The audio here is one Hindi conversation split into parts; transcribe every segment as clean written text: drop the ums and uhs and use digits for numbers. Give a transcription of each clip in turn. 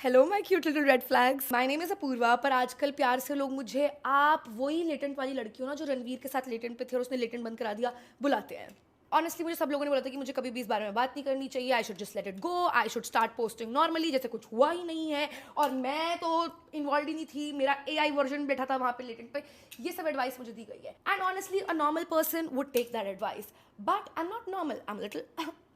Hello my cute little red flags, my name is Apoorva. पर आजकल प्यार से लोग मुझे आप वही लेटेंट वाली लड़की हो ना जो रणवीर के साथ लेटेंट पे थे और उसने लेटेंट बंद करा दिया बुलाते हैं। ऑनेस्टली मुझे सब लोगों ने बोला था कि मुझे कभी भी इस बारे में बात नहीं करनी चाहिए, I should just let it go, I should start posting normally जैसे कुछ हुआ ही नहीं है। और मैं तो इन्वॉल्व ही नहीं थी, मेरा AI वर्जन बैठा था वहाँ पे लेटेंट पे। ये सब एडवाइस मुझे दी गई है and honestly a normal person would take that advice, but I am not normal, I am little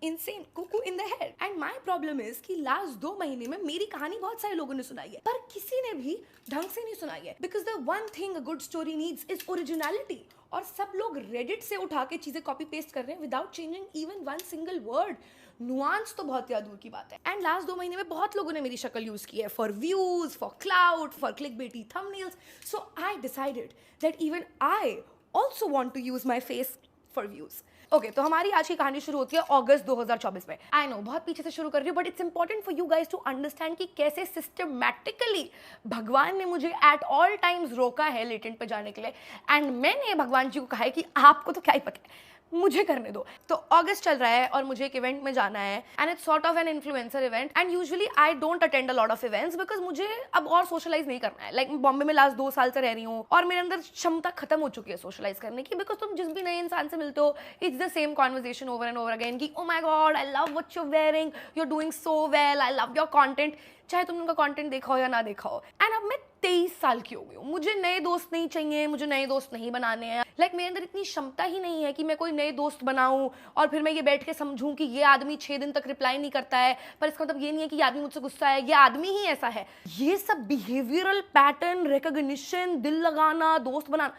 insane cuckoo in the head and my problem is कि लास्ट 2 महीने में मेरी कहानी बहुत सारे लोगों ने सुनाई है पर किसी ने भी ढंग से नहीं सुनाई है, because the one thing a good story needs is originality। और सब लोग रेडिट से उठा के चीजें कॉपी पेस्ट कर रहे हैं without changing even one single word. Nuance तो बहुत दूर की बात है। एंड लास्ट 2 महीने में बहुत लोगों ने मेरी शक्ल यूज की है for views, for clout, for clickbaity thumbnails, so I decided that even I also want to use my face for views. Okay, तो हमारी आज की कहानी शुरू होती है अगस्त 2024 में। आई नो बहुत पीछे से शुरू कर रही हूँ but it's important for you guys to understand कि कैसे सिस्टमैटिकली भगवान ने मुझे एट ऑल टाइम्स रोका है लेटेंट पे जाने के लिए। एंड मैंने भगवान जी को कहा है कि आपको तो क्या ही पता है, मुझे करने दो। तो अगस्त चल रहा है और मुझे एक इवेंट में जाना है and it's sort of an influencer event and usually I don't attend a lot of events because मुझे अब और सोशलाइज नहीं करना है। लाइक बॉम्बे में लास्ट 2 साल से रह रही हूँ और मेरे अंदर क्षमता खत्म हो चुकी है सोशलाइज करने की, बिकॉज तुम जिस भी नए इंसान से मिलते हो it's the same conversation over and over again कि oh my God I love what you wearing, you are doing so well, I love your content, चाहे तुमने उनका कंटेंट देखा हो या ना देखा हो। एंड अब मैं 23 साल की हो गई हूँ, मुझे नए दोस्त नहीं चाहिए, मुझे नए दोस्त नहीं बनाने हैं। लाइक मेरे अंदर इतनी क्षमता ही नहीं है कि मैं कोई नए दोस्त बनाऊं और फिर मैं ये बैठ के समझूं कि ये आदमी 6 दिन तक रिप्लाई नहीं करता है पर इसका मतलब ये नहीं है कि ये आदमी मुझसे गुस्सा है, ये आदमी ही ऐसा है। ये सब बिहेवियरल पैटर्न, रिकॉग्निशन, दिल लगाना, दोस्त बनाना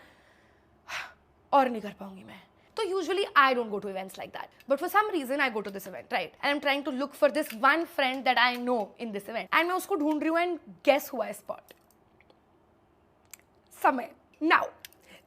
और नहीं कर पाऊंगी मैं। So usually I don't go to events like that, but for some reason I go to this event, right? And I'm trying to look for this one friend that I know in this event, and मैं उसको ढूंढ रही हूँ and guess who I spot? समय। Now,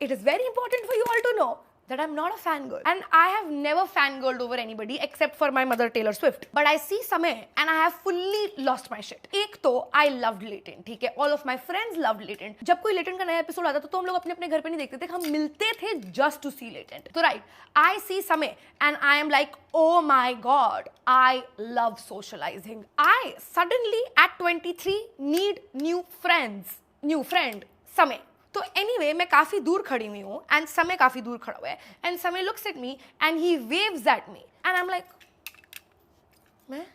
it is very important for you all to know that I'm not a fangirl, and I have never fangirled over anybody except for my mother Taylor Swift. But I see Samay and I have fully lost my shit. एक तो I loved Latent, ठीक है? All of my friends loved Latent. जब कोई Latent का नया एपिसोड आता था तो हम लोग अपने अपने घर पे नहीं देखते थे, हम मिलते थे just to see Latent. तो right, I see Samay and I am like, oh my god, I love socializing. I suddenly at 23 need new friends. New friend, Samay. तो anyway, मैं काफी दूर खड़ी हुई हूँ एंड समय काफी दूर खड़ा हुआ है एंड समय looks at me and he waves at me and I am like, मैं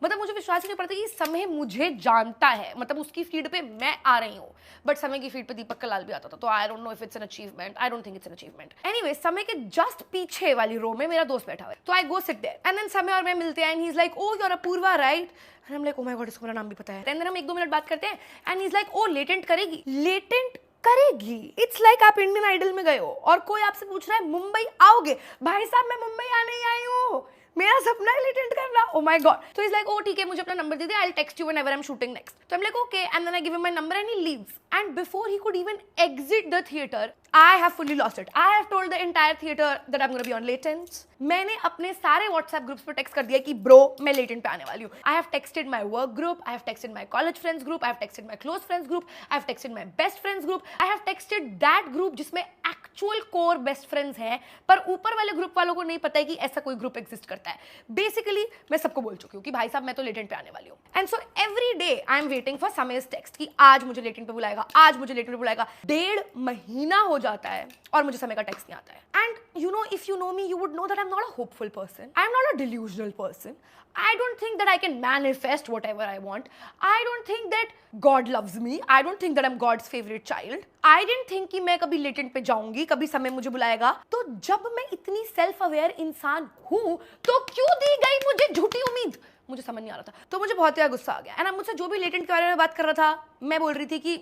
मतलब मुझे विश्वास ही नहीं पड़ता कि समय मुझे जानता है। मतलब उसकी फीड पे मैं आ रही हूँ बट समय की फीड पे दीपक कलाल भी आता था, तो I don't know if it's an achievement, I don't think it's an achievement. Anyway, समय के जस्ट पीछे वाली रो में मेरा दोस्त बैठा हुआ है, तो I go sit there and then Samay और मैं मिलते हैं and he is like, oh you are Apurva right? And I am like, oh my God, इसको मेरा नाम भी पता है। एंड देन हम 1-2 मिनट बात करते हैं and he is like, oh latent करेगी? लेटेंट करेगी? इट्स लाइक आप इंडियन आइडल में गए हो और कोई आपसे पूछ रहा है मुंबई आओगे? भाई साहब, मैं मुंबई आने ही आई हूँ, मेरा सपना है लेटेंट करना। Oh my God. तो इज लाइक, ओ ठीक है, मुझे अपना नंबर दे दे, I will text you whenever I am shooting next. तो I am like, okay, and then I give him my number and he leaves and before he could even exit the theatre I have fully lost it. I have told the entire theater that I'm going to be on Latent. मैंने अपने सारे WhatsApp ग्रुप्स पर टेक्स्ट कर दिया कि ब्रो मैं लेटेंट पे आने वाली हूँ। I have texted my work group, I have texted my college friends group, I have texted my close friends group, I have texted my best friends group, I have texted that group जिसमें एक्चुअल कोर बेस्ट फ्रेंड्स हैं पर ऊपर वाले ग्रुप वालों को नहीं पता है कि ऐसा कोई ग्रुप एग्जिस्ट करता है। बेसिकली मैं सबको बोल चुकी हूँ कि भाई साहब मैं तो लेटेंट पे आने वाली हूँ and so every day I am waiting for Samay's text कि आज मुझे लेटेंट पे बुलाएगा, आज मुझे लेटेंट पे बुलाएगा। 1.5 महीना हो जाता है और मुझे समय का टेक्स्ट नहीं आता है। And you no, if you know me you would know that I am not a hopeful person, I am not a delusional person, I don't think that I can manifest whatever I want. I don't think that God loves me. I don't think that I'm God's favorite child. I didn't think कि मैं कभी लेटेंट पे जाऊंगी, कभी समय मुझे बुलाएगा। तो जब मैं इतनी सेल्फ अवेयर इंसान हूँ तो क्यों दी गई मुझे झूठी उम्मीद? मुझे समझ नहीं आ रहा था, तो मुझे बहुत ज़्यादा गुस्सा आ गया। एंड अब मुझसे जो भी लेटेंट के बारे में बात कर रहा था, मैं बोल रही थी कि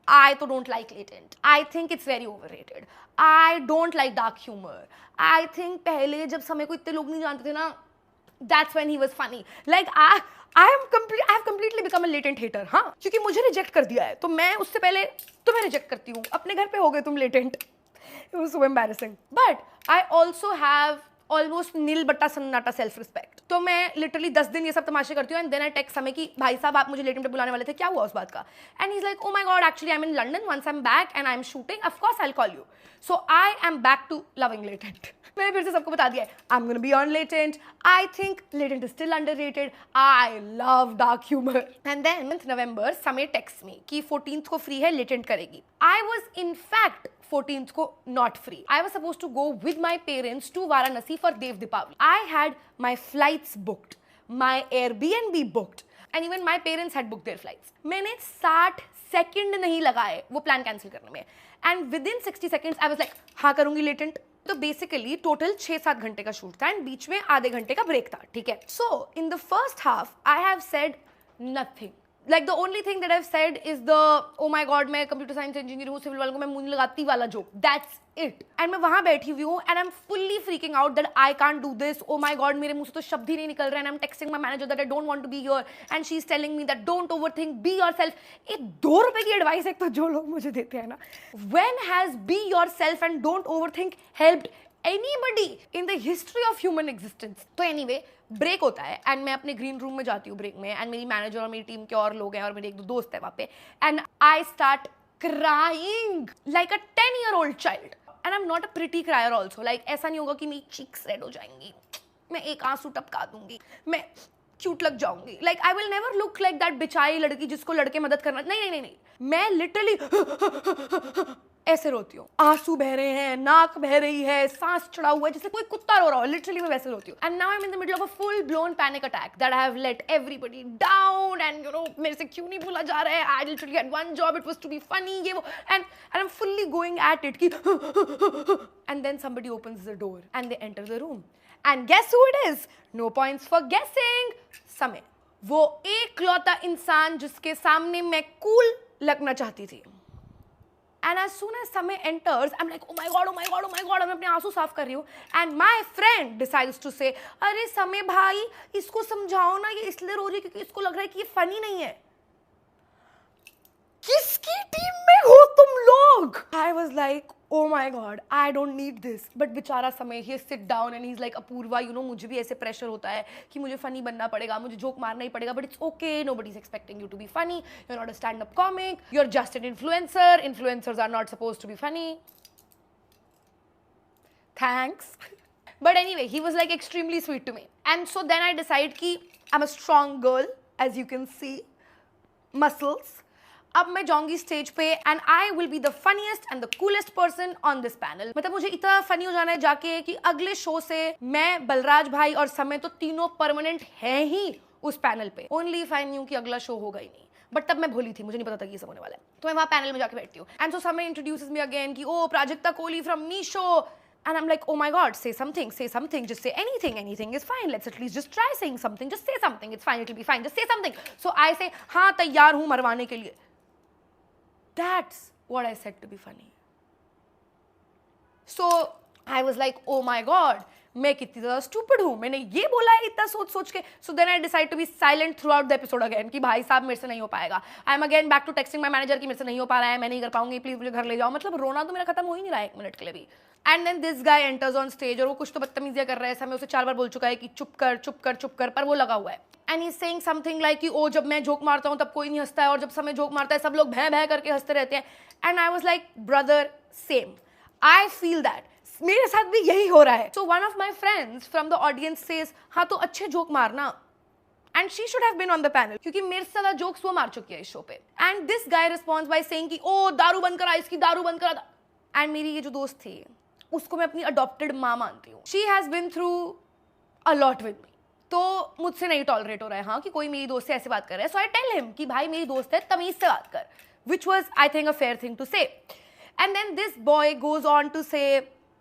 I तो don't like Latent. I think it's very overrated. I don't like dark humor. I think पहले जब समय को इतने लोग नहीं जानते थे ना, that's when he was funny. Like I have completely become a Latent hater. हाँ, क्योंकि मुझे रिजेक्ट कर दिया है तो मैं उससे पहले तुम्हें रिजेक्ट करती हूँ। अपने घर पे हो गए तुम Latent. It was so embarrassing. But I also have almost Nil Battey Sannata self respect. तो मैं लिटरली 10 दिन ये सब तमाशे करती हूँ एंड देन आई टेक्स्ट समय कि भाई साहब आप मुझे लेट पे बुलाने वाले थे, क्या हुआ उस बात का? And he is like, oh my God actually I am in London, once I am back and I am shooting of course I will call you. So I am back to loving Latent. मैंने फिर से सबको बता दिया है, I am gonna be on Latent. I think Latent is still underrated. I love dark humour. And then November Samay text मी कि 14th को फ्री है, लेटेंट करेगी। I was in fact 14th को not free. I was supposed to go with my parents to Varanasi for Dev Deepavali. I had my flights booked, my Airbnb booked, and even my parents had booked their flights. मैंने 60 सेकंड नहीं लगाए वो प्लान कैंसिल करने में, and within 60 seconds I was like, हाँ करूंगी लेटेंट। तो बेसिकली टोटल 6-7 घंटे का शूट था एंड बीच में आधे घंटे का ब्रेक था, ठीक है। So in the first half I have said nothing. Like the only thing that I've said is the oh my god मैं कंप्यूटर साइंस इंजीनियर हूँ, सिविल वालों को मैं मुंह नहीं लगाती वाला जोक, that's it। and मैं वहाँ बैठी हुई हूँ and I'm fully freaking out that I can't do this, oh my god मेरे मुंह से तो शब्द ही नहीं निकल रहे हैं, and I'm texting my manager that I don't want to be here and she's telling me that don't overthink, be yourself। ये 2 रुपए की एडवाइस एक तो जो लोग मुझे देते हैं ना, when has be yourself and don't overthink helped anybody in the history of human existence? तो anyway ब्रेक होता है एंड मैं अपने ग्रीन रूम में जाती हूँ ब्रेक में एंड मेरी मैनेजर और मेरी टीम के और लोग हैं और मेरे 1-2 दोस्त हैं वहाँ पे and I start crying like a 10-year-old child and I am not a pretty crier also. Like ऐसा नहीं होगा कि मेरी चीक्स रेड हो जाएंगी, मैं एक आंसू टपका दूंगी, मैं क्यूट लग जाऊंगी। Like I will never look like that बेचारी लड़की जिसको लड़के मदद करना, नहीं, मैं लिटरली ऐसे रोती हूँ, आंसू बह रहे हैं, नाक बह रही है, सांस चढ़ा हुआ है, जैसे कोई कुत्ता रो रहा हो, लिटरली मैं वैसे रोती हूँ। And now I am in the middle of a full blown panic attack that I have let everybody down and you know मेरे से क्यों नहीं बोला जा रहा है, I literally had one job, it was to be funny, ये वो, and I am fully going at it कि and then somebody opens the door and they enter the room and guess who it is? No points for गेसिंग, समय। वो एकलौता इंसान जिसके सामने मैं कूल लगना चाहती थी। And as soon as Samay enters, I'm like, oh my god, oh my god, oh my god, मैं अपने आंसू साफ कर रही हूँ and my friend decides to say, अरे समय भाई इसको समझाओ ना, ये इसलिए रो रही है क्योंकि इसको लग रहा है कि ये फनी नहीं है। किसकी टीम में हो तुम लोग? I was like, oh my god, I don't need this. But बेचारा समय, he sit down and he's like, Apoorva, you know मुझे भी ऐसे प्रेशर होता है कि मुझे फनी बनना पड़ेगा, मुझे जोक मारना ही पड़ेगा, but it's okay, nobody's expecting you to be funny, you're not a stand-up comic, you're just an influencer, influencers are not supposed to be funny. Thanks. But anyway, he was like extremely sweet to me. And so then I decide कि I'm a strong girl, as you can see, muscles. अब मैं जाऊंगी स्टेज पे and I will be the funniest and the coolest person on this panel. मतलब मुझे इतना फनी हो जाना है जाके कि अगले शो से मैं, बलराज भाई और समय तो तीनों परमानेंट हैं ही उस पैनल पे। ओनली इफ आई न्यू कि अगला शो होगा ही नहीं, बट तब मैं भूली थी, मुझे नहीं पता था कि ये सब होने वाला है। तो मैं वहाँ पैनल में जाके बैठती हूँ एंड सो समय इंट्रोड्यूसेस मी अगेन कि oh Prajakta Kohli from Meesho. And I'm like, oh my god, say something, just say anything is fine, let's at least just try saying something, just say something, it's fine, it'll be fine, just say something. So I say, हाँ तैयार हूँ मरवाने के लिए। That's what I said to be funny. So I was like, oh my god, मैं कितनी ज़्यादा stupid हूँ, मैंने ये बोला है इतना सोच के। So then I decide to be silent throughout the episode again कि भाई साहब मेरे से नहीं हो पाएगा। I am again back to texting my manager कि मेरे से नहीं हो पा रहा है, मैं नहीं कर पाऊंगी, प्लीज़ मुझे घर ले जाओ। मतलब रोना तो मेरा खत्म हो ही नहीं रहा है 1 मिनट के लिए भी। And then this guy enters on stage और वो कुछ तो बदतमीजियाँ कर रहा है। समय उसे 4 बार बोल चुका है कि चुप कर, पर वो लगा हुआ है। And he's saying something like कि ओ जब मैं जोक मारता हूँ तब कोई नहीं हंसता है और जब समय जोक मारता है सब लोग भै करके हंसते रहते हैं। And I was like, brother, same. I feel that. मेरे साथ भी यही हो रहा है। So one of my friends from the audience says, हाँ तो अच्छे जोक मारना। And she should have been on the panel क्योंकि मेरे से ज़्यादा जोक्स वो मार चुकी है इस शो पे। And this guy responds by saying कि ओ दारू बंद करा, इसकी दारू बंद करा। And मेरी ये जो दोस्त थी उसको मैं अपनी अडॉप्टेड माँ मानती हूँ। She has been through a lot with me. तो मुझसे नहीं टॉलरेट हो रहा है हाँ कि कोई मेरी दोस्त से ऐसे बात कर रहा है। So I tell him कि भाई मेरी दोस्त है, तमीज से बात कर, which was I think a fair thing to say. And then this boy goes on to say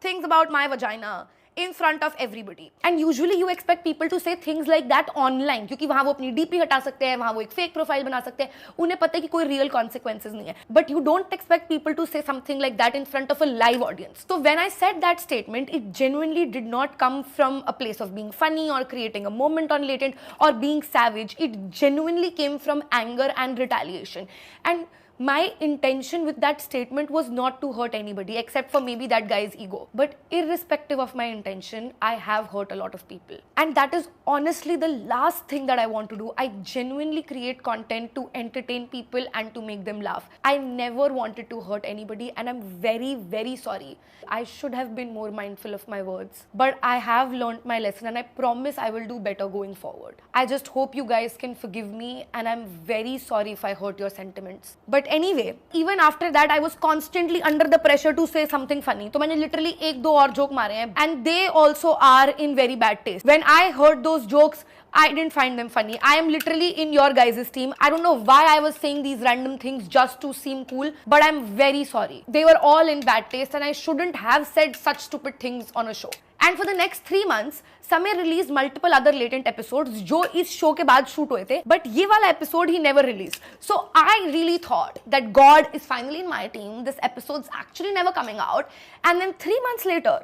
things about my vagina in front of everybody. And usually you expect people to say things like that online क्योंकि वहाँ वो अपनी DP हटा सकते हैं, वहाँ वो एक fake profile बना सकते हैं, उन्हें पता है कि कोई real consequences नहीं है. But you don't expect people to say something like that in front of a live audience. So when I said that statement, it genuinely did not come from a place of being funny or creating a moment on latent or being savage. It genuinely came from anger and retaliation. And My intention with that statement was not to hurt anybody except for maybe that guy's ego. But irrespective of my intention, I have hurt a lot of people. And that is honestly the last thing that I want to do. I genuinely create content to entertain people and to make them laugh. I never wanted to hurt anybody, and I'm very, very sorry. I should have been more mindful of my words. But I have learned my lesson, and I promise I will do better going forward. I just hope you guys can forgive me, and I'm very sorry if I hurt your sentiments. But anyway, even after that, I was constantly under the pressure to say something funny. So मैंने literally एक दो और joke मारे हैं, and they also are in very bad taste. When I heard those jokes, I didn't find them funny. I am literally in your guys' team. I don't know why I was saying these random things just to seem cool, but I'm very sorry. They were all in bad taste, and I shouldn't have said such stupid things on a show. And for the next 3 months, Samir released multiple other latent episodes जो इस show के बाद shoot हुए थे, but ये वाला episode he never released. So I really thought that God is finally in my team. This episode's actually never coming out. And then 3 months later,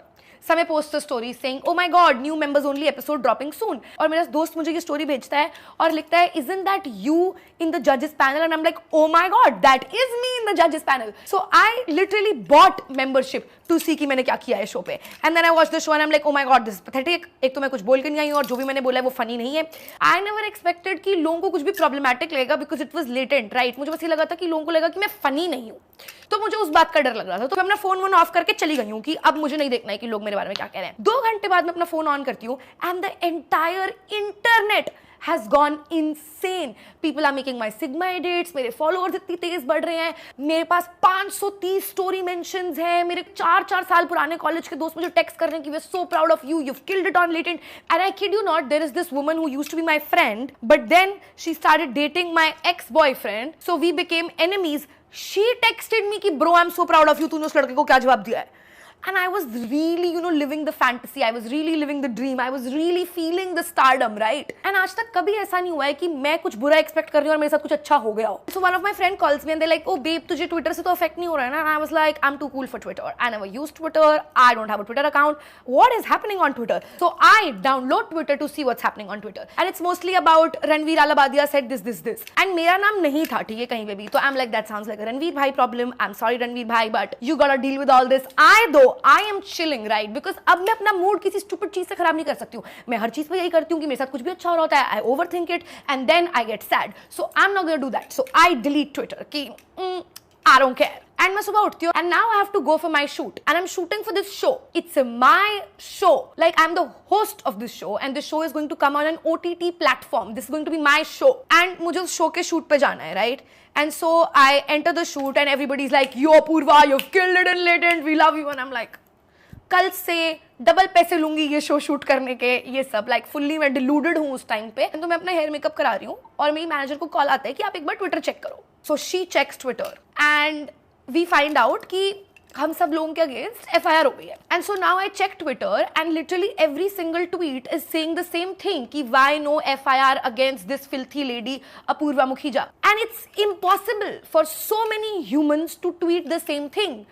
Samir posts a story saying, "Oh my God, new members only episode dropping soon." और मेरा दोस्त मुझे ये story भेजता है और लिखता है, "Isn't that you in the judges panel?" And I'm like, "Oh my God, that is me in the judges panel." So I literally bought membership to see कि मैंने क्या किया है शो पे. And then I watched the show and I'm like, "Oh my God, this is pathetic." एक तो मैं कुछ बोल के नहीं आई हूँ और जो भी मैंने बोला है वो funny नहीं है. I never expected कि लोगों को कुछ भी problematic लगेगा because it was latent, right? मुझे बस ये लगा था कि लोगों को लगा कि मैं funny नहीं हूँ. तो मुझे उस बात का डर लग रहा था. तो मैं अपना फोन ऑफ करके चली गई हूँ कि अब मुझे नहीं देखना है कि लोग मेरे बारे में क्या कह रहे हैं. 2 घंटे बाद मैं अपना फोन ऑन करती हूँ and the entire internet has gone insane. People are making my Sigma edits. मेरे followers इतनी तेज बढ़ रहे हैं. मेरे पास 530 story mentions हैं. मेरे 4 साल पुराने कॉलेज के दोस्त मुझे टेक्स्ट कर रहे हैं कि we're so proud of you. You've killed it on latent. And I kid you not, there is this woman who used to be my friend, but then she started dating my ex-boyfriend. So we became enemies. She texted me कि bro, I'm so proud of you. तूने उस लड़के को क्या जवाब दिया है? And I was really, living the fantasy. I was really living the dream. I was really feeling the stardom, right? And आज तक कभी ऐसा नहीं हुआ है कि मैं कुछ बुरा expect कर रही हूँ और मेरे साथ कुछ अच्छा हो गया हो. So one of my friend calls me and they're like, "Oh babe, तुझे Twitter से तो affect नहीं हो रहा है ना?" And I was like, "I'm too cool for Twitter. I never used Twitter. I don't have a Twitter account. What is happening on Twitter?" So I download Twitter to see what's happening on Twitter. And it's mostly about Ranveer Alabadia said this. And मेरा नाम नहीं था ठीक है कहीं पे भी. तो I'm like, that sounds like a Ranveer bhai problem. I'm sorry Ranveer bhai, but you gotta deal with all this. I am chilling, right? Because अब मैं अपना मूड किसी stupid चीज से खराब नहीं कर सकती हूँ. मैं हर चीज पे यही करती हूँ कि मेरे साथ कुछ भी अच्छा हो रहा होता है. I overthink it and then I get sad. So I'm not gonna do that. So I delete Twitter. कि I don't care. And मैं सुबह उठती हूँ and now I have to go for my shoot. And I'm shooting for this show. It's my show. Like I'm the host of this show and this show is going to come on an OTT platform. This is going to be my show. And मुझे उस show के shoot पे जाना है, right? And so I enter the shoot and everybody's like, "Yo Purva, you've killed it in latent. We love you." And I'm like, कल से डबल पैसे लूंगी ये शो शूट करने के. ये सब लाइक फुल्ली मैं डिलूडेड हूँ उस टाइम पे. तो मैं अपना हेयर मेकअप करा रही हूँ और मेरी मैनेजर को कॉल आता है कि आप एक बार ट्विटर चेक करो. So she checks Twitter and we find out कि हम सब लोगों के अगेंस्ट FIR हो गई है. And so now I check Twitter and literally every single tweet is saying the same thing कि why no FIR against this filthy lady Apoorva Mukhija. And it's impossible for so many humans to tweet the same thing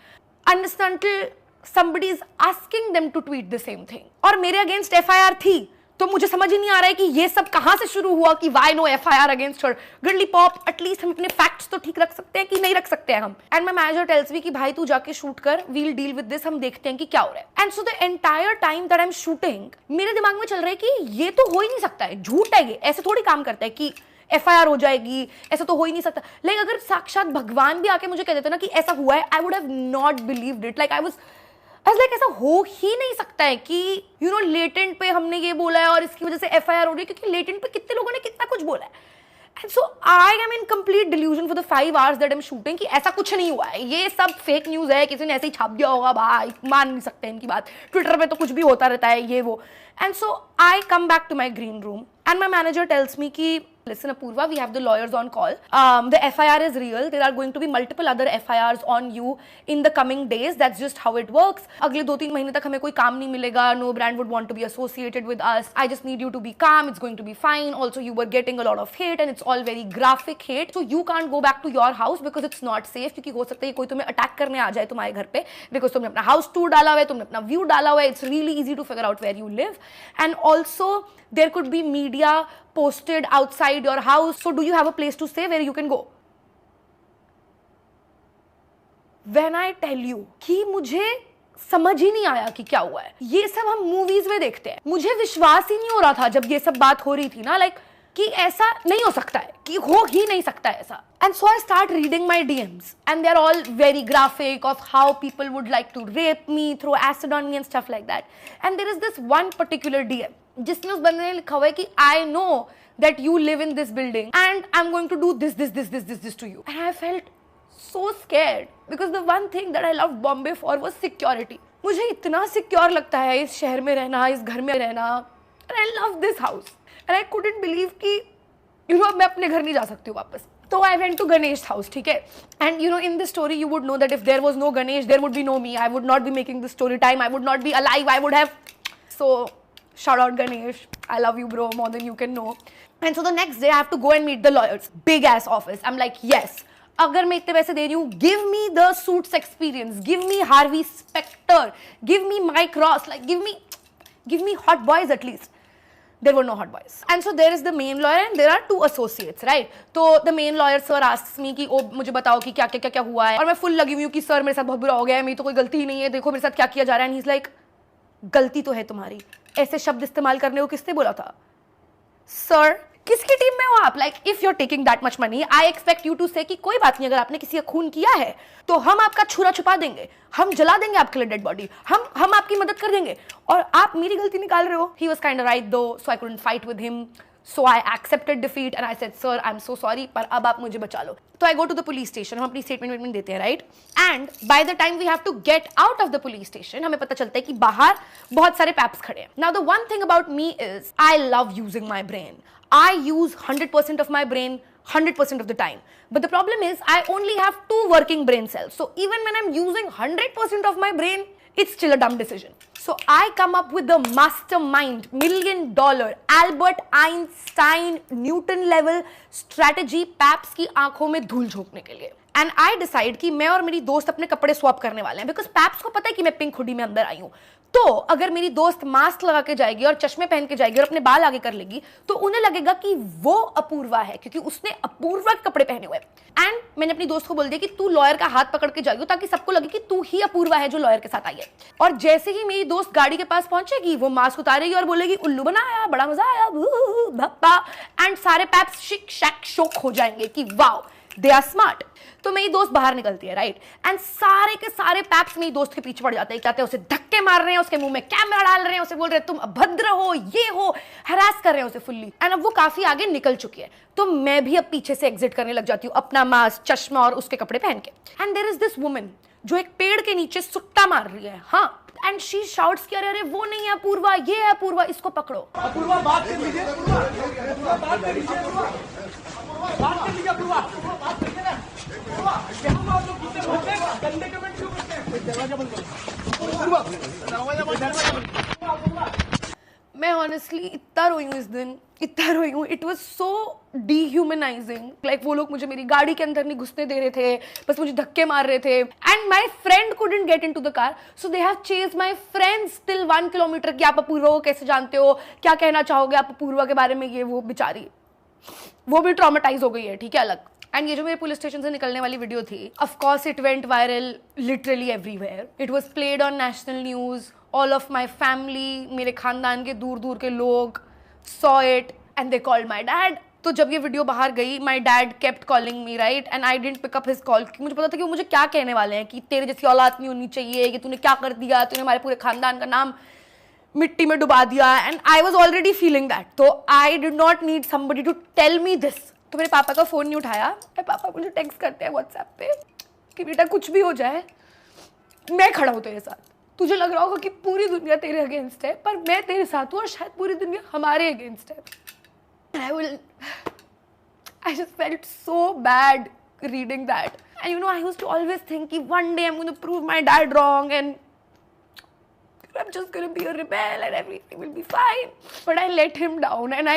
until somebody is asking them to tweet the same thing. और मेरे अगेंस्ट FIR थी. तो मुझे समझ ही नहीं आ रहा है कि ये सब कहां से शुरू हुआ कि why no FIR against her. Girly pop, at least हम अपने फैक्ट्स तो ठीक रख सकते हैं कि नहीं रख सकते हैं हम. And my manager tells me कि भाई तू जाके शूट कर, वील डील विद दिस, हम देखते हैं कि क्या हो रहा है. And so the entire time that I am shooting मेरे दिमाग में चल रहा है कि ये तो हो ही नहीं सकता है, झूठ है ये, ऐसे थोड़ी काम करता है कि FIR हो जाएगी, ऐसा तो हो ही नहीं सकता. लाइक अगर साक्षात भगवान भी आके मुझे कह देता ना कि ऐसा हुआ है, आई would have not believed it. Like I was like ऐसा हो ही नहीं सकता है कि लेटेंट पे हमने ये बोला है और इसकी वजह से FIR हो रही है, क्योंकि लेटेंट पे कितने लोगों ने कितना कुछ बोला है. And so I am in complete delusion for the 5 hours that I am shooting कि ऐसा कुछ नहीं हुआ है, ये सब फेक न्यूज है, किसी ने ऐसे ही छाप दिया होगा. भाई मान नहीं सकते इनकी बात, ट्विटर पे तो कुछ भी होता रहता है ये वो. And so I come back to my green room and my manager tells me कि listen Apurva, we have the lawyers on call. The FIR is real. There are going to be multiple other FIRs on you in the coming days. That's just how it works. अगले 2-3 महीने तक हमें कोई काम नहीं मिलेगा. No brand would want to be associated with us. I just need you to be calm. It's going to be fine. Also, you were getting a lot of hate and it's all very graphic hate. So you can't go back to your house because it's not safe. क्योंकि हो सकता है कोई तुम्हें अटैक करने आ जाए तुम्हारे घर पे because तुमने अपना house tour डाला हुआ है, तुमने अपना view डाला हुआ है. It's really easy to figure out where you live. And also, there could be media posted outside your house. So do you have a place to stay where you can go? When I tell you कि मुझे समझ ही नहीं आया कि क्या हुआ है। ये सब हम मूवीज में देखते हैं, मुझे विश्वास ही नहीं हो रहा था जब ये सब बात हो रही थी ना, लाइक कि ऐसा नहीं हो सकता है, कि हो ही नहीं सकता है ऐसा। And so I start reading my DMs and they are all very graphic of how people would like to rape me, throw acid on me and stuff like that. And there is this one particular DM जिसमें उस बंदे ने लिखा हुआ है कि I know that you live in this building and I'm going to do this to you. And I felt so scared because the one thing that I loved Bombay for was security. मुझे इतना सिक्योर लगता है इस शहर में रहना, इस घर में रहना, and I love this house. And I couldn't believe कि you know मैं अपने घर नहीं जा सकती हूँ वापस। तो I went to Ganesh house, ठीक है? And you know in this story you would know that if there was no Ganesh, there would be no me. I would not be making this story time. I would not be alive. I would have so. Shout out Ganesh. I love you, bro, more than you can know. And so the next day I have to go and meet the lawyers. Big ass office. I'm like, yes. अगर मैं इतने पैसे दे रही हूँ, give me the suits experience. Give me Harvey Specter. Give me Mike Ross. Like, give me hot boys at least. There were no hot boys. And so there is the main lawyer and there are two associates, right? तो the main lawyer sir asks me कि ओ मुझे बताओ कि क्या हुआ है, और मैं full लगी हुई हूँ कि सर मेरे साथ बहुत बुरा हो गया है, मेरी तो कोई गलती ही नहीं है, देखो मेरे साथ क्या किया जा रहा है। And he's like, गलती तो है तुम्हारी, ऐसे शब्द इस्तेमाल करने को किसने बोला था? सर किसकी टीम में हो आप? Like if you are taking that much money, I expect you to say कि कोई बात नहीं, अगर आपने किसी का खून किया है तो हम आपका छुरा छुपा देंगे, हम जला देंगे आपके लिए डेड बॉडी, हम आपकी मदद कर देंगे, और आप मेरी गलती निकाल रहे हो। He was kind of right though, so I couldn't fight with him, so I accepted defeat and I said sir I am so sorry, पर अब आप मुझे बचा लो। तो I go to the police station, हम अपनी स्टेटमेंट देते हैं, right? And by the time we have to get out of the police station, हमें पता चलता है कि बाहर बहुत सारे पैप्स खड़े हैं। Now the one thing about me is I love using my brain. I use 100% of my brain 100% of the time. But the problem is I only have 2 working brain cells. So even when I'm using 100% of my brain, it's still a dumb decision. So I come up with the mastermind, $1 million, Albert Einstein, Newton level strategy PAPS की आंखों में धूल झोंकने के लिए. And I decide कि मैं और मेरी दोस्त अपने कपड़े स्वैप करने वाले हैं, because PAPS को पता है कि मैं पिंक हुडी में अंदर आई हूँ। तो अगर मेरी दोस्त मास्क लगा के जाएगी और चश्मे पहन के जाएगी और अपने बाल आगे कर लेगी, तो उन्हें लगेगा कि वो अपूर्वा है, क्योंकि उसने अपूर्वा के कपड़े पहने हुए। एंड मैंने अपनी दोस्त को बोल दिया कि तू लॉयर का हाथ पकड़ के जाइयो, ताकि सबको लगे कि तू ही अपूर्वा है जो लॉयर के साथ आई है। और जैसे ही मेरी दोस्त गाड़ी के पास पहुंचेगी, वो मास्क उतारेगी और बोलेगी उल्लू बनाया, बड़ा मजा आया, भप्पा, एंड सारे पैप्स शिक शैक शोक हो जाएंगे कि वाओ दे आर स्मार्ट। तो मेरी दोस्त बाहर निकलती है, राइट? एंड सारे के सारे पैप्स मेरी दोस्त के पीछे पड़ जाते हैं, कहते हैं उसे धक्के मार रहे हैं, उसके मुंह में कैमरा डाल रहे हैं, उसे बोल रहे हैं तुम अभद्र हो, ये हो, हरास कर रहे हैं उसे फुल्ली। एंड अब वो काफी आगे निकल चुकी है, तो मैं भी अब पीछे से एग्जिट करने लग जाती हूँ, अपना मास्क, चश्मा और उसके कपड़े पहन के। And there is this woman जो एक पेड़ के नीचे सुट्टा मार रही है, हाँ, एंड शी शाउट्स कि अरे वो नहीं है अपूर्वा, ये है अपूर्वा, इसको पकड़ो। अपूर्वा बात कर लीजिए, अपूर्वा बात कर लीजिए, बात कर लीजिए, अपूर्वा बात करिए ना, आप लोग कितने बोलते हैं, गंदे कमेंट क्यों करते हैं? दरवाजा बंद करो, दरवाजा बंद। मैं ऑनेस्टली इतना रोई हूँ इस दिन, इतना रोई हूँ। इट वॉज सो डिह्यूमनाइजिंग, लाइक वो लोग मुझे मेरी गाड़ी के अंदर नहीं घुसने दे रहे थे, बस मुझे धक्के मार रहे थे। And my friend couldn't get into the car, so they have chased my friends till 1 kilometre कि आप अपूर्वा को कैसे जानते हो, क्या कहना चाहोगे आप अपूर्वा के बारे में, ये वो बेचारी, वो भी ट्रॉमेटाइज हो गई है, ठीक है, अलग। एंड ये जो मेरे पुलिस स्टेशन से निकलने वाली वीडियो थी, of course it went viral literally everywhere. It was played on national news, all of my family, मेरे खानदान के दूर दूर के लोग saw it and they called my dad. तो जब ये वीडियो बाहर गई, my dad kept calling me, right, and I didn't pick up his call, क्योंकि मुझे पता था कि वो मुझे क्या कहने वाले हैं, कि तेरे जैसी औलाद नहीं होनी चाहिए, कि तूने क्या कर दिया, तूने हमारे पूरे खानदान का नाम मिट्टी में डुबा दिया। And I was already feeling that, तो I did not need somebody to tell me this. तो मेरे पापा का फोन नहीं उठाया, मेरे पापा मुझे टेक्स्ट करते हैं व्हाट्सएप पे कि बेटा कुछ भी हो जाए मैं खड़ा हूँ तेरे साथ, तुझे लग रहा होगा कि पूरी दुनिया तेरे अगेंस्ट है, पर मैं तेरे साथ हूँ और शायद पूरी दुनिया हमारे अगेंस्ट है। I just felt so bad reading that, and you know I used to always think कि one day I'm going to prove my dad wrong and I'm just going to be a rebel and everything will be fine. But I let him down and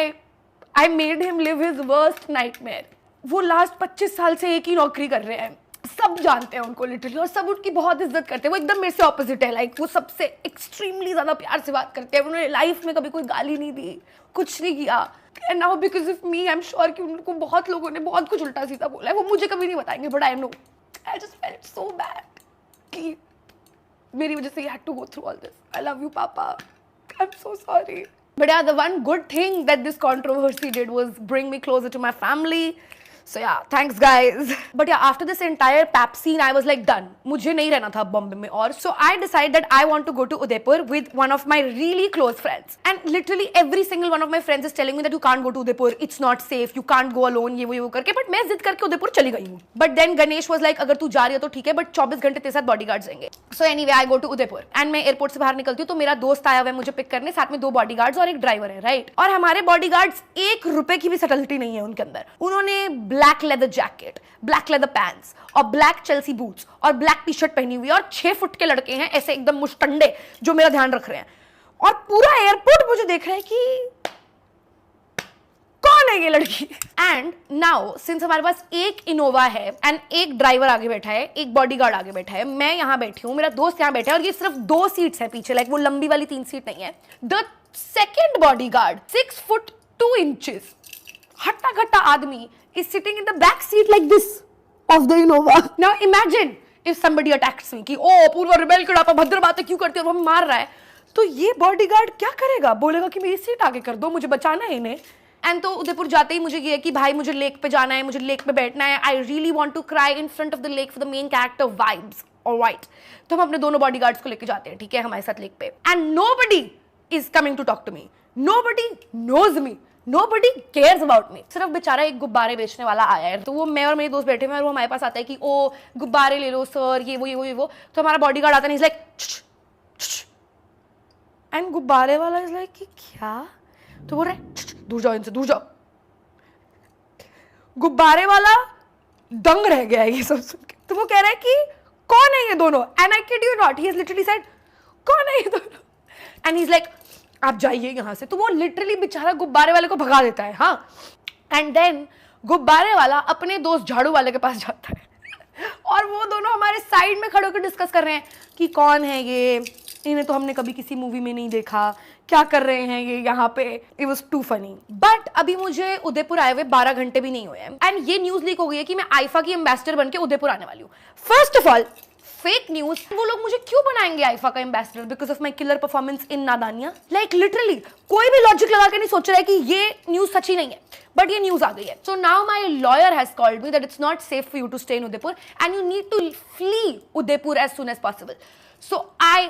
I made him live his worst nightmare. वो लास्ट 25 साल से एक ही नौकरी कर रहे हैं, सब जानते हैं उनको लिटरली, और सब उनकी बहुत इज्जत करते हैं। वो एकदम मेरे से ऑपोजिट है, लाइक वो सबसे एक्सट्रीमली ज्यादा प्यार से बात करते हैं। उन्होंने लाइफ में कभी कोई गाली नहीं दी, कुछ नहीं किया। And now because of me I am sure कि उनको बहुत लोगों ने बहुत कुछ उल्टा सीधा बोला है, वो मुझे कभी नहीं बताएंगे, but I know I just felt so bad. कि मेरी वजह से you had to go through all this. I love you, Papa. I'm so sorry. But yeah, the one good thing that this controversy did was bring me closer to my family. So yeah, thanks guys. But yeah, after this entire pap scene, I was like done. मुझे नहीं रहना था बॉम्बे में और so I decided that I want to go to Udaipur with one of my really close friends. And literally every single one of my friends is telling me that you can't go to Udaipur. It's not safe. You can't go alone. ये वो करके. But मैं जिद करके उदयपुर चली गई हूँ. But then Ganesh was like, अगर तू जा रही है तो ठीक है, but 24 घंटे तेरे साथ बॉडीगार्ड्स रहेंगे. So anyway, I go to Udaipur. And मैं एयरपोर्ट से बाहर निकलती हूँ तो मेरा दोस्त आया हुआ है मुझे पिक करने, साथ में 2 बॉडीगार्ड्स और एक ड्राइवर है, राइट? और हमारे बॉडीगार्ड्स 1 रुपए की भी सटलिटी नहीं है उनके अंदर. उन्होंने black leather jacket, black leather pants और ब्लैक चेल्सी बूट्स और ब्लैक टी शर्ट पहनी हुई और 6 फुट के लड़के हैं ऐसे एकदम मुश्तंडे जो मेरा ध्यान रख रहे हैं और पूरा एयरपोर्ट मुझे देख रहा है कि कौन है ये लड़की. एंड नाउ सिंस हमारे पास एक इनोवा है एंड एक ड्राइवर आगे बैठा है, एक बॉडीगार्ड आगे बैठा है, मैं यहां बैठी हूं, मेरा दोस्त यहां बैठा है और ये सिर्फ 2 सीट्स हैं पीछे, लाइक वो लंबी वाली 3 सीट नहीं है. The second bodyguard 6 foot 2 inches हट्टा घट्टा आदमी is sitting in the back seat like this of the Innova. Now imagine if somebody attacks me कि ओ पूर्व रिबेल कड़ापा भद्र बातें क्यों करते हो, वो मार रहा है, तो ये बॉडीगार्ड क्या करेगा? बोलेगा कि मेरी सीट आगे कर दो, मुझे बचाना है इन्हें. एंड तो उदयपुर जाते ही मुझे ये है कि भाई मुझे लेक पे जाना है, मुझे लेक पे बैठना है. I really want to cry in front of the lake for the main character vibes. Alright, तो हम अपने दोनों बॉडीगार्ड्स को लेके जाते हैं, ठीक है, हमारे साथ लेक पे. And nobody is coming to talk to me, nobody knows me, Nobody cares about me. सिर्फ बेचारा एक गुब्बारे बेचने वाला आया है, तो वो मैं और मेरे दोस्त बैठे हुए हैं और वो हमारे पास आता है कि ओ गुब्बारे ले लो सर, ये वो. तो हमारा बॉडीगार्ड आता है, इज लाइक एंड गुब्बारे वाला इज लाइक कि क्या? तो बोल रहे दूर जाओ इनसे, दूर जाओ. गुब्बारे वाला दंग रह गया है ये सब सुन के. तो वो कह रहा है कि कौन है ये दोनों? And I kid you not, he has literally said कौन है ये दोनों? एंड ही इज लाइक आप जाइए यहां से. तो वो लिटरली बेचारा गुब्बारे वाले को भगा देता है. हाँ, एंड देन गुब्बारे वाला अपने दोस्त झाड़ू वाले के पास जाता है और वो दोनों हमारे साइड में खड़े होकर डिस्कस कर रहे हैं कि कौन है ये, इन्हें तो हमने कभी किसी मूवी में नहीं देखा, क्या कर रहे हैं ये यहाँ पे. It was to funny. But अभी मुझे उदयपुर आए हुए 12 घंटे भी नहीं हुए हैं एंड ये न्यूज लीक हो गई है कि मैं आईफा की एम्बेसडर बनके उदयपुर आने वाली हूँ. First of all fake news. वो लोग मुझे क्यों बनाएंगे आईफा का ambassador? Because of my killer performance in Nadaaniyan. Like literally कोई भी लॉजिक लगा के नहीं सोच रहा है कि ये न्यूज सच्ची नहीं है, बट ये न्यूज आ गई है. So now my lawyer has called me that it's not safe for you to stay in Udaipur and you need to flee Udaipur as soon as possible. So I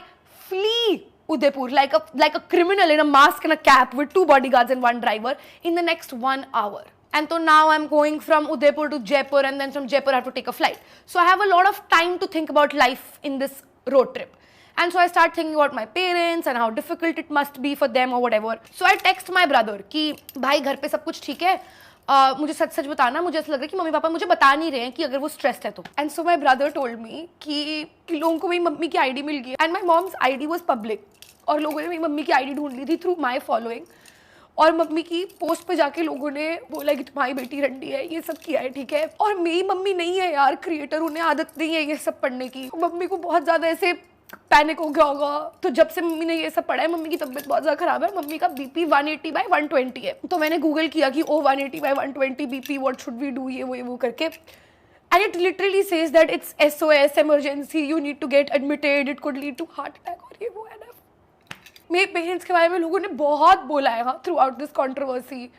flee Udaipur like a criminal in a mask and a cap with 2 bodyguards and 1 driver in the next 1 hour. And so now I'm going from Udaipur to Jaipur and then from Jaipur I have to take a flight. So I have a lot of time to think about life in this road trip. And so I start thinking about my parents and how difficult it must be for them or whatever. So I text my brother कि भाई घर पे सब कुछ ठीक है, मुझे सच सच बताना, मुझे ऐसा लग रहा है कि मम्मी पापा मुझे बता नहीं रहे हैं कि अगर वो स्ट्रेस्ड है तो. And so my brother told me कि लोगों को मेरी मम्मी की आईडी मिल गई and my mom's ID was public और लोगों ने मेरी मम्मी की आईडी ढूंढ ली थी थ्रू माई फॉलोइंग. और मम्मी की पोस्ट पे जाके लोगों ने बोला कि तुम्हारी बेटी रंडी है, ये सब किया है, ठीक है. और मेरी मम्मी नहीं है यार क्रिएटर, उन्हें आदत नहीं है ये सब पढ़ने की. मम्मी को बहुत ज़्यादा ऐसे पैनिक हो गया होगा. तो जब से मम्मी ने ये सब पढ़ा है, मम्मी की तबीयत बहुत ज़्यादा खराब है. मम्मी का बीपी 180/120 है. तो मैंने गूगल किया कि ओ 180/120 BP, what should we do, ये वो करके. And it literally says that it's SOS emergency, you need to get admitted, it could lead to heart attack और ये वो. है ना, मेरे पेरेंट्स के बारे में लोगों ने बहुत बोला है throughout this controversy,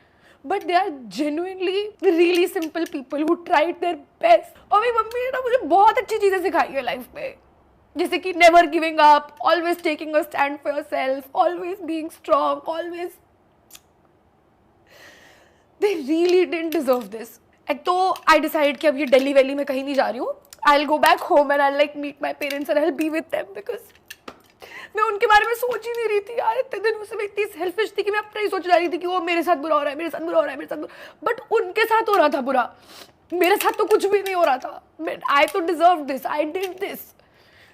but they are genuinely really simple people who tried their best. और मेरी मम्मी ने ना मुझे बहुत अच्छी चीज़ें सिखाई है लाइफ में, जैसे कि never giving up, always taking a stand for yourself, always being strong, always. They really didn't deserve this. एक तो आई डिसाइड कि अब ये दिल्ली वैली में कहीं नहीं जा रही हूँ. I will go back home and I like meet my parents and I will be with them, because मैं उनके बारे में सोच ही नहीं रही थी यार. इतने दिनों से मैं इतनी सेल्फिश थी कि मैं अपना ही सोच जा रही थी कि वो मेरे साथ बुरा हो रहा है, मेरे साथ बुरा हो रहा है, मेरे साथ. बट उनके साथ हो रहा था बुरा, मेरे साथ तो कुछ भी नहीं हो रहा था. I too deserve this, I did this,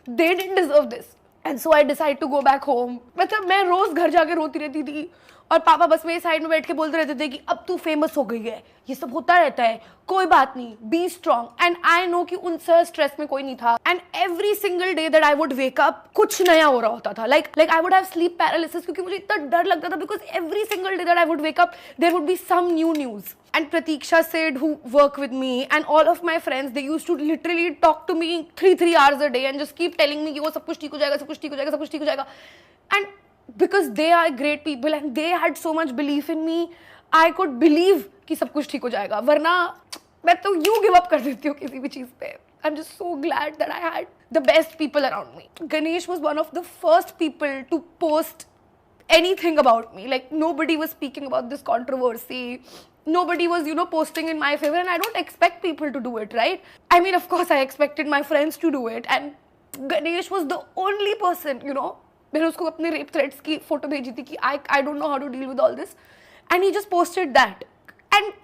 they didn't deserve this. And so I decide to go back home. मतलब मैं रोज घर जाके रोती रहती थी और पापा बस मेरे साइड में बैठ के बोलते रहते थे कि अब तू फेमस हो गई है, ये सब होता रहता है, कोई बात नहीं, be strong. And I know कि उनसे स्ट्रेस में कोई नहीं था। And every single day that I would wake up कुछ नया हो रहा होता था। Like I would have sleep paralysis, क्योंकि मुझे इतना डर लगता था, because every single day that I would wake up there would be some new news. And Pratiksha said, who work with me, and all of my friends, they used to literally talk to me 3 hours a day and just keep telling me कि वो सब कुछ ठीक हो जाएगा, सब कुछ ठीक हो जाएगा, सब कुछ ठीक हो जाएगा। And because they are great people and they had so much belief in me, I could believe कि सब कुछ ठीक हो जाएगा। वरना मैं तो यूं गिव अप कर देती हूँ किसी भी चीज पे। I'm just so glad that I had the best people around me. Ganesh was one of the first people to post anything about me. Like nobody was speaking about this controversy. Nobody was, posting in my favor, and I don't expect people to do it, right? I mean, of course, I expected my friends to do it, and Ganesh was the only person, मैंने उसको अपने rape threats की photo भेजी थी कि I don't know how to deal with all this, and he just posted that, and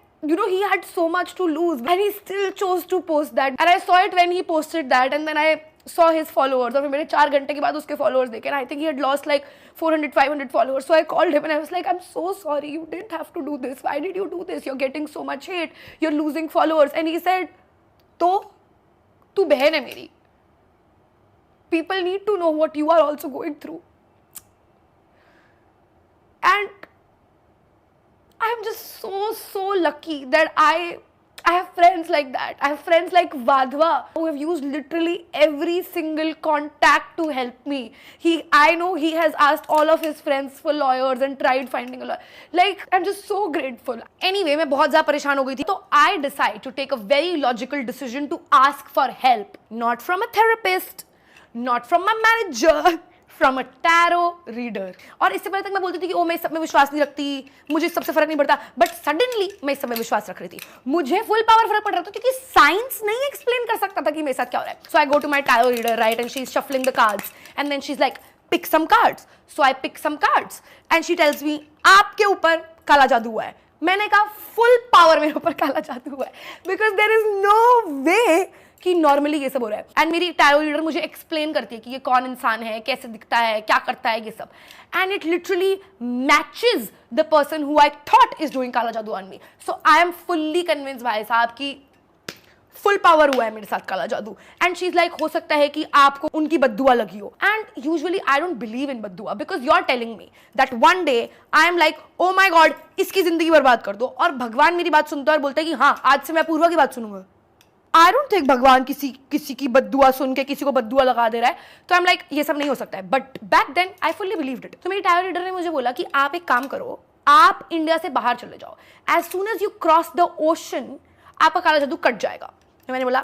he had so much to lose, and he still chose to post that, and I saw it when he posted that, and then I saw his followers, और मैंने 4 घंटे के बाद उसके followers देखे, and I think he had lost like 400-500 followers. So I called him and I was like, I'm so sorry, you didn't have to do this. Why did you do this? You're getting so much hate. You're losing followers. And he said, तो तू बहन है मेरी. People need to know what you are also going through. And I'm just so lucky that I have friends like that. I have friends like Vadhva who have used literally every single contact to help me. I know he has asked all of his friends for lawyers and tried finding a lawyer. Like, I'm just so grateful. Anyway, मैं बहुत ज़्यादा परेशान हो गई थी, तो I decide to take a very logical decision to ask for help. Not from a therapist, not from my manager, from a tarot reader. और इससे पहले तक मैं बोलती थी कि ओ मैं इस सब में विश्वास नहीं रखती, मुझे इस सबसे फर्क नहीं पड़ता, बट सडनली मैं इस सब में विश्वास रख रही थी। मुझे फुल पावर फर्क पड़ रहा था, क्योंकि साइंस नहीं एक्सप्लेन कर सकता था कि मेरे साथ क्या हो रहा है। So I go to my tarot reader, right, and she is shuffling the cards, and then she is like, pick some cards. So I pick some cards and she tells me, आपके ऊपर काला जादू हुआ है। मैंने कहा फुल पावर मेरे ऊपर काला जादू हुआ है, बिकॉज देयर इज नो वे कि नॉर्मली ये सब हो रहा है। एंड मेरी टैरो रीडर मुझे एक्सप्लेन करती है कि ये कौन इंसान है, कैसे दिखता है, क्या करता है, ये सब। And it literally matches the person who I thought is doing काला जादू on me. So I am fully convince भाई साहब कि फुल पावर हुआ है मेरे साथ काला जादू। एंड शी इज लाइक, हो सकता है कि आपको उनकी बद्दुआ लगी हो। And usually I don't believe in बद्दुआ, because you are telling me that one day I am like, oh my God, इसकी जिंदगी बर्बाद कर दो, और भगवान मेरी बात सुनता है और बोलता है कि हाँ, आज से मैं अपूर्वा की बात सुनूंगा। आई डोंट थिंक भगवान किसी की बद्दुआ सुन के किसी को बद्दुआ लगा दे रहा है। तो आई एम लाइक, ये सब नहीं हो सकता है। But back then I fully believed it. तो मेरी टैरो रीडर ने मुझे बोला कि आप एक काम करो, आप इंडिया से बाहर चले जाओ, as soon as you cross the ocean आपका काला जादू कट जाएगा। तो मैंने बोला,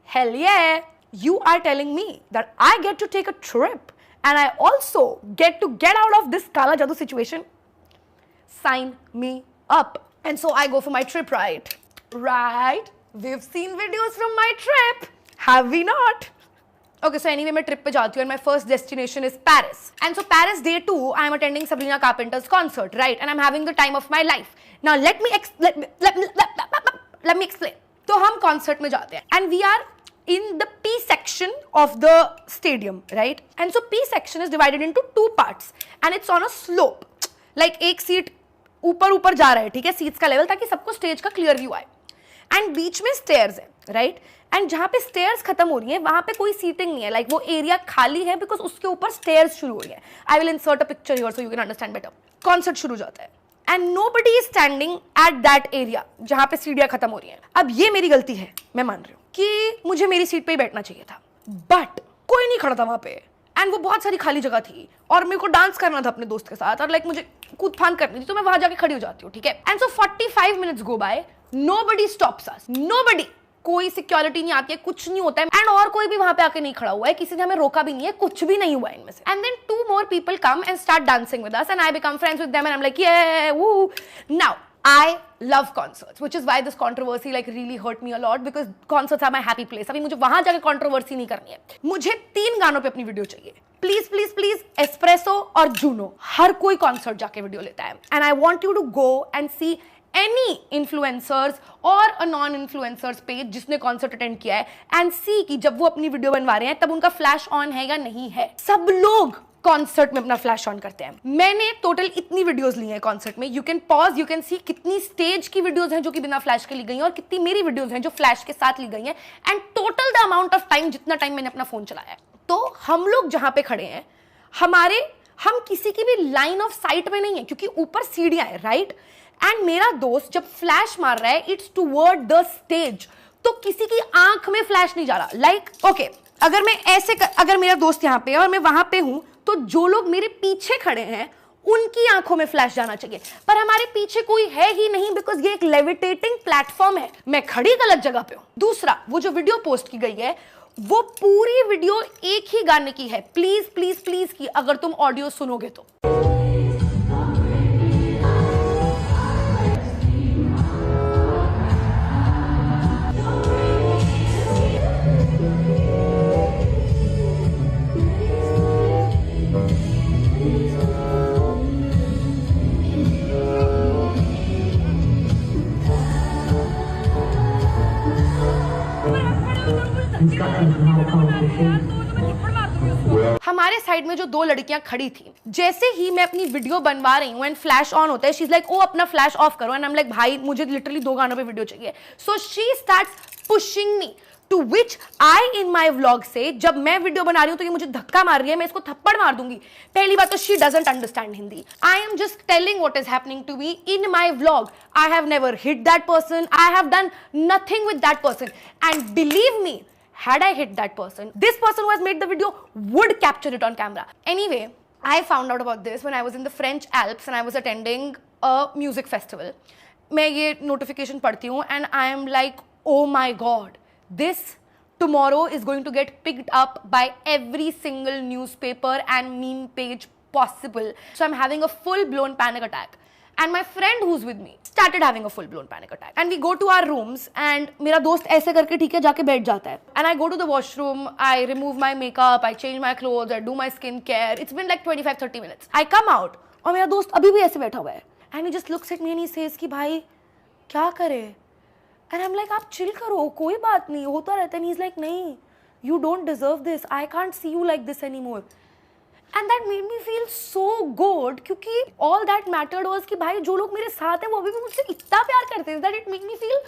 hell yeah, you are telling me that I get to take a trip and I also get out of this kala jadoo situation. Sign me up. And so I go for my trip, right? We've seen videos from my trip, have we not? Okay, so anyway, मैं trip पे जाती हूँ and my first destination is Paris. And so Paris day 2, I am attending Sabrina Carpenter's concert, right? And I'm having the time of my life. Now let me explain. तो हम concert में जाते हैं and we are in the P section of the stadium, right? And so P section is divided into 2 parts and it's on a slope. Like एक सीट ऊपर जा रहा है, ठीक है, सीट्स का लेवल, ताकि सबको स्टेज का क्लियर व्यू आए। एंड बीच में स्टेयर्स है, राइट? एंड जहाँ पे स्टेयर्स खत्म हो रही है वहां पे कोई सीटिंग नहीं है, लाइक वो एरिया खाली है, बिकॉज उसके ऊपर स्टेयर्स शुरू हो रही है। I will insert a picture here so you can understand better. Concert शुरू हो जाता है and nobody is standing at that area जहाँ पे सीढ़ियां खत्म हो रही है। अब ये मेरी गलती है, मैं मान रही हूँ कि मुझे मेरी सीट पे ही बैठना चाहिए था, बट कोई नहीं खड़ा था वहां पे एंड वो बहुत सारी खाली जगह थी और मेरे को डांस करना था अपने दोस्त के साथ और लाइक मुझे कूद फान करनी थी, तो मैं वहां जाके खड़ी हो जाती हूँ, ठीक है। And so 45 minutes go by, nobody stops us, nobody, कोई सिक्योरिटी नहीं आती है, कुछ नहीं होता है एंड और कोई भी वहां पे आके नहीं खड़ा हुआ है, किसी ने हमें रोका भी नहीं है, कुछ भी नहीं हुआ है इनमें से। And then 2 more people come and start dancing with us and I become friends with them and I'm like, yeah, woo. Now I love concerts, which is why this controversy like really hurt me a lot because concerts are my happy place. अभी मुझे वहां जाके controversy नहीं करनी है, मुझे 3 गानों पे अपनी वीडियो चाहिए, प्लीज प्लीज प्लीज, एस्प्रेसो और जूनो। हर कोई कॉन्सर्ट जाके वीडियो लेता है and I want you to go and see any influencers और अ नॉन इन्फ्लुएंसर्स पेज जिसने कॉन्सर्ट अटेंड किया है एंड सी कि जब वो अपनी वीडियो बनवा रहे हैं तब उनका फ्लैश ऑन है या नहीं है। सब लोग कॉन्सर्ट में अपना फ्लैश ऑन करते हैं। मैंने टोटल इतनी वीडियोस ली हैं कॉन्सर्ट में, you can pause, you can see कितनी स्टेज की वीडियोस हैं जो कि बिना फ्लैश के ली गई हैं और कितनी मेरी वीडियोस हैं जो फ्लैश के साथ ली गई हैं, and total the amount of time जितना टाइम मैंने अपना फोन चलाया है। तो हम लोग जहां पे खड़े हैं, हम किसी की भी लाइन ऑफ साइट में नहीं है क्योंकि ऊपर सीढ़ियां है, राइट? एंड मेरा दोस्त जब फ्लैश मार रहा है, इट्स टुवर्ड द स्टेज, तो किसी की आंख में फ्लैश नहीं जा रहा। लाइक ओके, अगर मैं अगर मेरा दोस्त यहाँ पे है और मैं वहां पे हूं, तो जो लोग मेरे पीछे खड़े हैं उनकी आंखों में फ्लैश जाना चाहिए, पर हमारे पीछे कोई है ही नहीं बिकॉज ये एक लेविटेटिंग प्लेटफॉर्म है। मैं खड़ी गलत जगह पे हूं। दूसरा, वो जो वीडियो पोस्ट की गई है वो पूरी वीडियो एक ही गाने की है, प्लीज प्लीज प्लीज की, अगर तुम ऑडियो सुनोगे तो। हमारे साइड में जो दो लड़कियां खड़ी थी, जैसे ही मैं अपनी वीडियो बनवा रही हूं एंड फ्लैश ऑन होता है, शी इज लाइक, ओ अपना फ्लैश ऑफ करो, एंड आई एम लाइक, भाई मुझे लिटरली 2 गानों पे वीडियो चाहिए। So she starts pushing me, to which I in my vlog say, जब मैं वीडियो बना रही हूं तो ये मुझे धक्का मार रही है, मैं इसको थप्पड़ मार दूंगी। पहली बात तो she doesn't understand Hindi. I am just telling what is happening to me in my vlog. I have never hit that person, I have done nothing with that person, and believe me, had I hit that person, this person who has made the video would capture it on camera. Anyway, I found out about this when I was in the French Alps and I was attending a music festival. मैं ये notification पढ़ती हूँ and I am like, oh my god, this tomorrow is going to get picked up by every single newspaper and meme page possible. So I'm having a full-blown panic attack. And my friend who's with me started having a full-blown panic attack. And we go to our rooms and मेरा दोस्त ऐसे करके ठीक है जाके बैठ जाता है. And I go to the washroom, I remove my makeup, I change my clothes, I do my skin care. It's been like 25-30 minutes. I come out और मेरा दोस्त अभी भी ऐसे बैठा हुआ है. And he just looks at me and he says कि भाई क्या करे? And I'm like, आप chill करो, कोई बात नहीं, होता रहता है. And he's like, नहीं, you don't deserve this. I can't see you like this anymore. And that made me feel so good क्योंकि all that mattered was कि भाई जो लोग मेरे साथ हैं वो अभी भी मुझसे इतना प्यार करते हैं, that it made me feel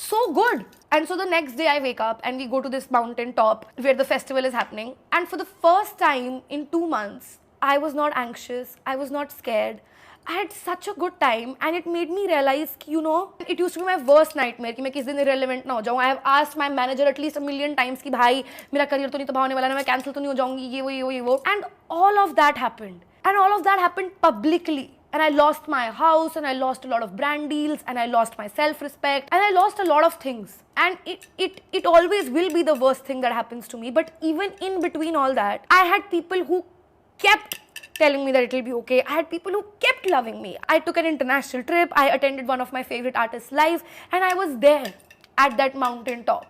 so good. And so the next day I wake up and we go to this mountain top where the festival is happening, and for the first time in 2 months I was not anxious, I was not scared. I had such a good time and it made me realize कि you know, it used to be my worst nightmare कि मैं किस दिन irrelevant ना हो जाऊँ. I have asked my manager at least a million times कि भाई मेरा career तो नहीं तबाह होने वाला ना, मैं cancel तो नहीं हो जाऊँगी, ये वो. And all of that happened. And all of that happened publicly. And I lost my house, and I lost a lot of brand deals, and I lost my self-respect, and I lost a lot of things. And it always will be the worst thing that happens to me. But even in between all that, I had people who kept telling me that it will be okay. I had people who kept loving me. I took an international trip. I attended one of my favorite artists live, and I was there at that mountain top,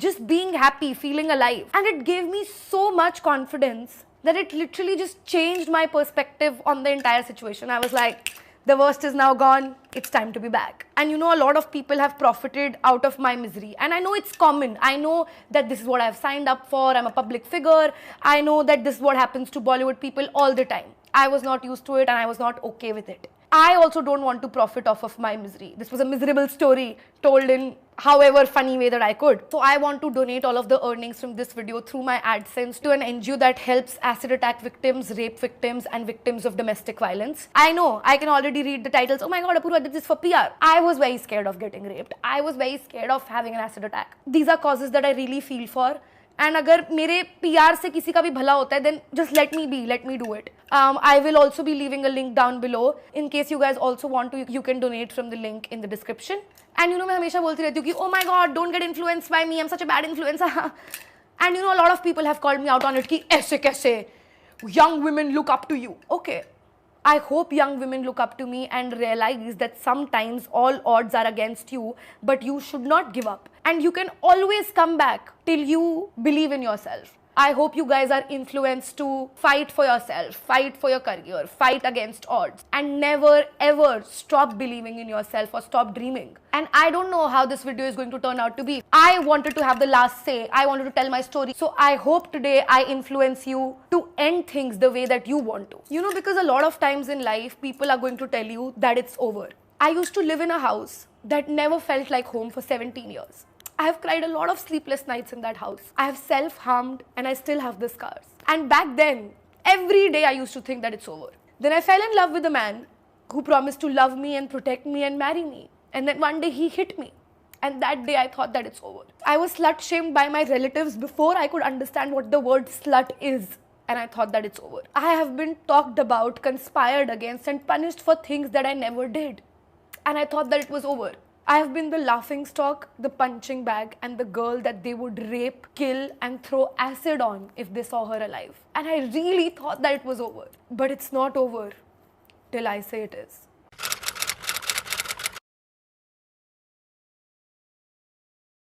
just being happy, feeling alive. And it gave me so much confidence that it literally just changed my perspective on the entire situation. I was like, the worst is now gone, it's time to be back. And you know, a lot of people have profited out of my misery. And I know it's common. I know that this is what I've signed up for. I'm a public figure. I know that this is what happens to Bollywood people all the time. I was not used to it and I was not okay with it. I also don't want to profit off of my misery. This was a miserable story told in however funny way that I could. So I want to donate all of the earnings from this video through my AdSense to an NGO that helps acid attack victims, rape victims, and victims of domestic violence. I know, I can already read the titles. Oh my god, Apurva did this for PR. I was very scared of getting raped. I was very scared of having an acid attack. These are causes that I really feel for. And अगर मेरे PR से किसी का भी भला होता है, then just let me be, let me do it. I will also be leaving a link down below. In case you guys also want to, you can donate from the link in the description. And you know, मैं हमेशा बोलती रहती हूँ कि oh my god, don't get influenced by me, I'm such a bad influencer. And you know, a lot of people have called me out on it कि ऐसे कैसे young women look up to you. Okay, I hope young women look up to me and realize that sometimes all odds are against you, but you should not give up. And you can always come back till you believe in yourself. I hope you guys are influenced to fight for yourself, fight for your career, fight against odds, and never ever stop believing in yourself or stop dreaming. And I don't know how this video is going to turn out to be. I wanted to have the last say. I wanted to tell my story. So I hope today I influence you to end things the way that you want to. You know, because a lot of times in life, people are going to tell you that it's over. I used to live in a house that never felt like home for 17 years. I have cried a lot of sleepless nights in that house. I have self-harmed and I still have the scars. And back then, every day I used to think that it's over. Then I fell in love with a man who promised to love me and protect me and marry me. And then one day he hit me. And that day I thought that it's over. I was slut-shamed by my relatives before I could understand what the word slut is. And I thought that it's over. I have been talked about, conspired against and punished for things that I never did. And I thought that it was over. I have been the laughing stock, the punching bag, and the girl that they would rape, kill, and throw acid on if they saw her alive. And I really thought that it was over. But it's not over till I say it is.